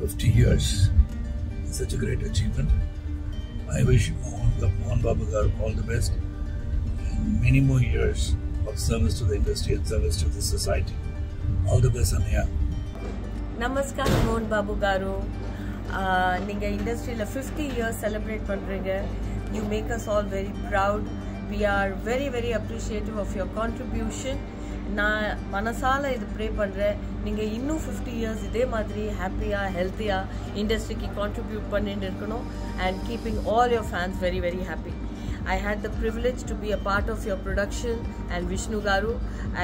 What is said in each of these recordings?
50 years. Such a great achievement. I wish Mohan Babu Garu all the best and many more years of service to the industry and service to the society. All the best, Anaya. Namaskar, Mohan Babu Garu. Ninga industry la 50 years celebrate pandringa. You make us all very proud. We are very, very appreciative of your contribution. Na manasala idu pray pandre ninga innu 50 years ide madri happy healthy industry ki contribute pannindi irukano and keeping all your fans very, very happy. I had the privilege to be a part of your production and Vishnu Garu.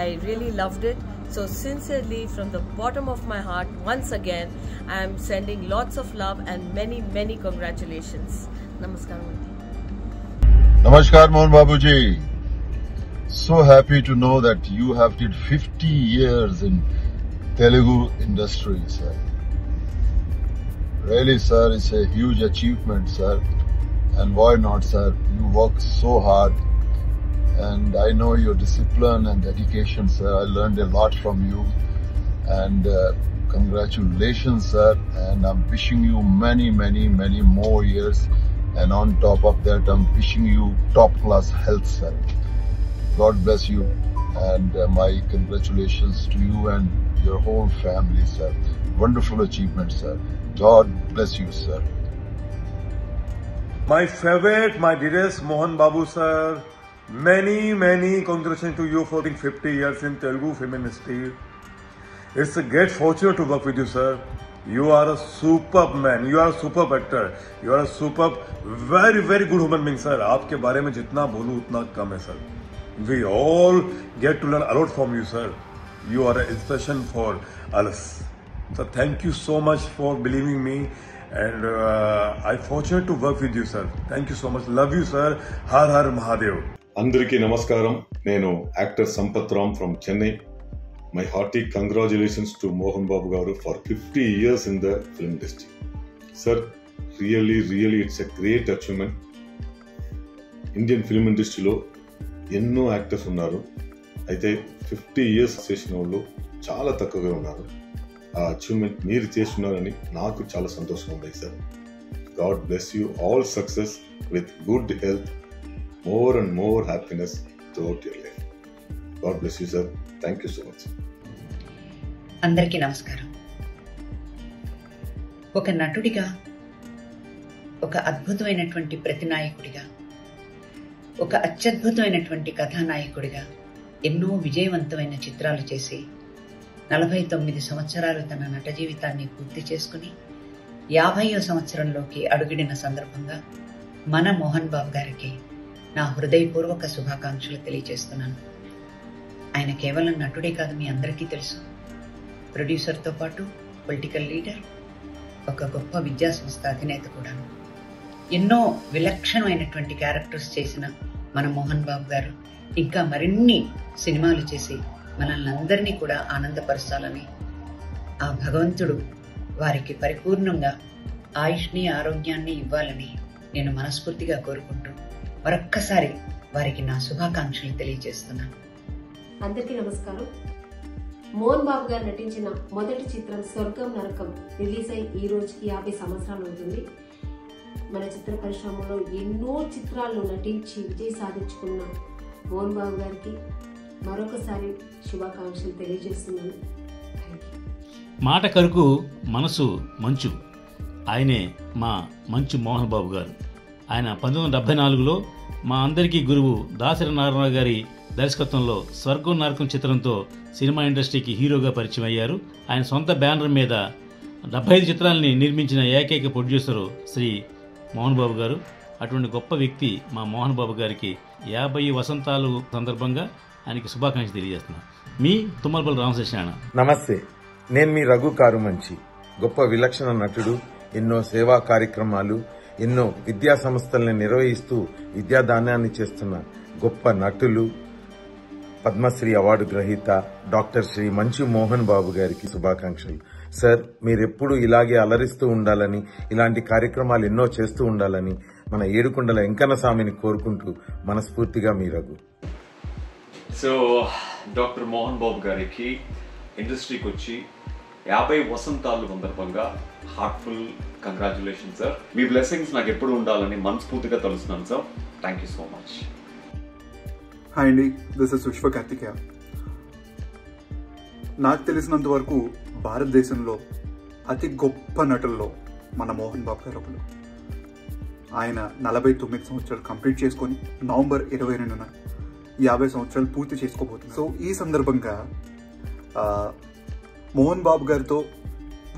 I really loved it. So sincerely, from the bottom of my heart, once again, I am sending lots of love and many, many congratulations. Namaskar. Namaskar, Mohan Babuji. So happy to know that you have did 50 years in Telugu industry, sir. Really, sir, it's a huge achievement, sir. And why not, sir? You work so hard. And I know your discipline and dedication, sir. I learned a lot from you. And congratulations, sir. And I'm wishing you many, many, many more years. And on top of that, I'm wishing you top-class health, sir. God bless you. And my congratulations to you and your whole family, sir. Wonderful achievement, sir. God bless you, sir. My favorite, my dearest Mohan Babu, sir. Many, many congratulations to you for being 50 years in Telugu film industry. It's a great fortune to work with you, sir. You are a superb man. You are a superb actor. You are a superb, very, very good human being, sir. आपके बारे में जितना बोलूं उतना कम है, sir. We all get to learn a lot from you, sir. You are an inspiration for us. So thank you so much for believing me. And I'm fortunate to work with you, sir. Thank you so much. Love you, sir. Har Har Mahadev. Andariki Namaskaram. Nenu actor Sampath Ram from Chennai. My hearty congratulations to Mohan Babu Garu for 50 years in the film industry. Sir, really it's a great achievement. Indian film industry lo ఎన్నో actors ఉన్నారు. అయితే 50 years చేసిన వాళ్ళు చాలా తక్కువగా ఉన్నారు. ఆ achievement మీరు చేస్తున్నారని నాకు చాలా సంతోషంగా ఉంది, sir. God bless you. All success with good health, more and more happiness throughout your life. God bless you, sir. Thank you so much. అందరికీ నమస్కారం. ఒక నటుడిగా, ఒక అద్భుతమైనటువంటి ప్రతినాయకుడిగా, ఒక అత్యద్భుతమైనటువంటి కథానాయకుడిగా ఎన్నో విజయవంతమైన చిత్రాలు చేసి 49 సంవత్సరాలు తన నట జీవితాన్ని పూర్తి చేసుకుని 50వ సంవత్సరంలోకి అడుగిడిన సందర్భంగా మన మోహన్ బాబు గారికి నా హృదయపూర్వక శుభాకాంక్షలు తెలియజేస్తున్నాను. ఆయన కేవలం నటుడే కాదు, మీ అందరికీ తెలుసు. ప్రొడ్యూసర్తో పాటు పొలిటికల్ లీడర్, ఒక గొప్ప విద్యాసంస్థ అధినేత కూడా. ఎన్నో విలక్షణమైనటువంటి క్యారెక్టర్స్ చేసిన మన మోహన్ బాబు గారు ఇంకా మరిన్ని సినిమాలు చేసి మనల్ని అందరినీ కూడా ఆనందపరచాలని, ఆ భగవంతుడు వారికి పరిపూర్ణంగా ఆయుష్ని, ఆరోగ్యాన్ని ఇవ్వాలని నేను మనస్ఫూర్తిగా కోరుకుంటూ మరొక్కసారి వారికి నా శుభాకాంక్షలు తెలియజేస్తున్నాను. అందరికీ నమస్కారం. మోహన్ బాబు గారు నటించిన మొదటి చిత్రం స్వర్గం నరకం రిలీజ్ అయి ఈ రోజుకి 50 సంవత్సరాలు అవుతుంది. మన చిత్ర పరిశ్రమలో ఎన్నో చిత్రాల్లో నటించి విజయం సాధించుకున్న మోహన్ బాబు గారికి మరొకసారి శుభాకాంక్షలు తెలియజేస్తున్నాను. మాట కరుకు మనసు మంచు, ఆయనే మా మంచు మోహన్ బాబు గారు. ఆయన 1974లో మా అందరికీ గురువు దాసరి నారాయణ గారి దర్శకత్వంలో స్వర్గం నరకం చిత్రంతో సినిమా ఇండస్ట్రీకి హీరోగా పరిచయం అయ్యారు. ఆయన సొంత బ్యానర్ మీద 75 చిత్రాలని నిర్మించిన ఏకైక ప్రొడ్యూసరు శ్రీ మోహన్ బాబు గారు. అటువంటి గొప్ప వ్యక్తి మా మోహన్ బాబు గారికి 50 వసంతాలు సందర్భంగా ఆయనకి శుభాకాంక్షలు తెలియజేస్తున్నాను. మీ తుమ్మలపల్లి రామకృష్ణ. నమస్తే, నేను మీ రఘు కారుమంచి. గొప్ప విలక్షణ నటుడు, ఎన్నో సేవా కార్యక్రమాలు, ఎన్నో విద్యా సంస్థల్ని నిర్వహిస్తూ విద్యాదానాన్ని చేస్తున్న గొప్ప నటులు, పద్మశ్రీ అవార్డు గ్రహీత డాక్టర్ శ్రీ మంచు మోహన్ బాబు గారికి శుభాకాంక్షలు. సార్, మీరెప్పుడు ఇలాగే అలరిస్తూ ఉండాలని, ఇలాంటి కార్యక్రమాలు ఎన్నో చేస్తూ ఉండాలని మన ఏడుకొండల వెంకన్న స్వామిని కోరుకుంటూ మనస్ఫూర్తిగా మీ రఘు. సో డాక్టర్ మోహన్ బాబు గారికి ఇండస్ట్రీకి వచ్చి 50 వసంతాలు సందర్భంగా హార్ట్ఫుల్ కంగ్రాచులేషన్ సార్. మీ బ్లెస్సింగ్స్ నాకు ఎప్పుడు ఉండాలని మనస్ఫూర్తిగా తలుస్తున్నాను sir. Thank you so much. Hi అండి, దిస్ ఇస్ విశ్వ కార్తికేయ. నాకు తెలిసినంత వరకు భారతదేశంలో అతి గొప్ప నటుల్లో మన మోహన్ బాబు గారు ఒకరు. ఆయన 49 సంవత్సరాలు కంప్లీట్ చేసుకొని నవంబర్ 22న 50 సంవత్సరాలు పూర్తి చేసుకోబోతున్నారు. సో ఈ సందర్భంగా మోహన్ బాబు గారితో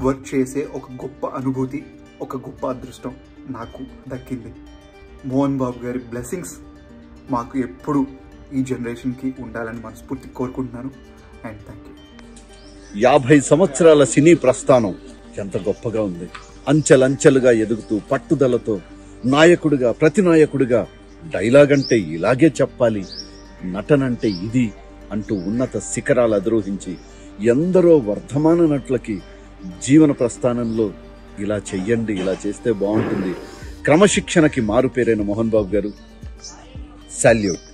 వర్క్ చేసే ఒక గొప్ప అనుభూతి, ఒక గొప్ప అదృష్టం నాకు దక్కింది. మోహన్ బాబు గారి బ్లెస్సింగ్స్ మాకు ఎప్పుడు ఈ జనరేషన్కి ఉండాలని మనస్ఫూర్తి కోరుకుంటున్నాను. And thank you. 50 సంవత్సరాల సినీ ప్రస్థానం ఎంత గొప్పగా ఉంది. అంచెలంచెలుగా ఎదుగుతూ పట్టుదలతో నాయకుడిగా, ప్రతి నాయకుడిగా డైలాగ్ అంటే ఇలాగే చెప్పాలి, నటనంటే ఇది అంటూ ఉన్నత శిఖరాలు అధిరోహించి ఎందరో వర్ధమాన నటులకి జీవన ప్రస్థానంలో ఇలా చెయ్యండి, ఇలా చేస్తే బాగుంటుంది, క్రమశిక్షణకి మారుపేరైన మోహన్ బాబు గారు, సాల్యూట్.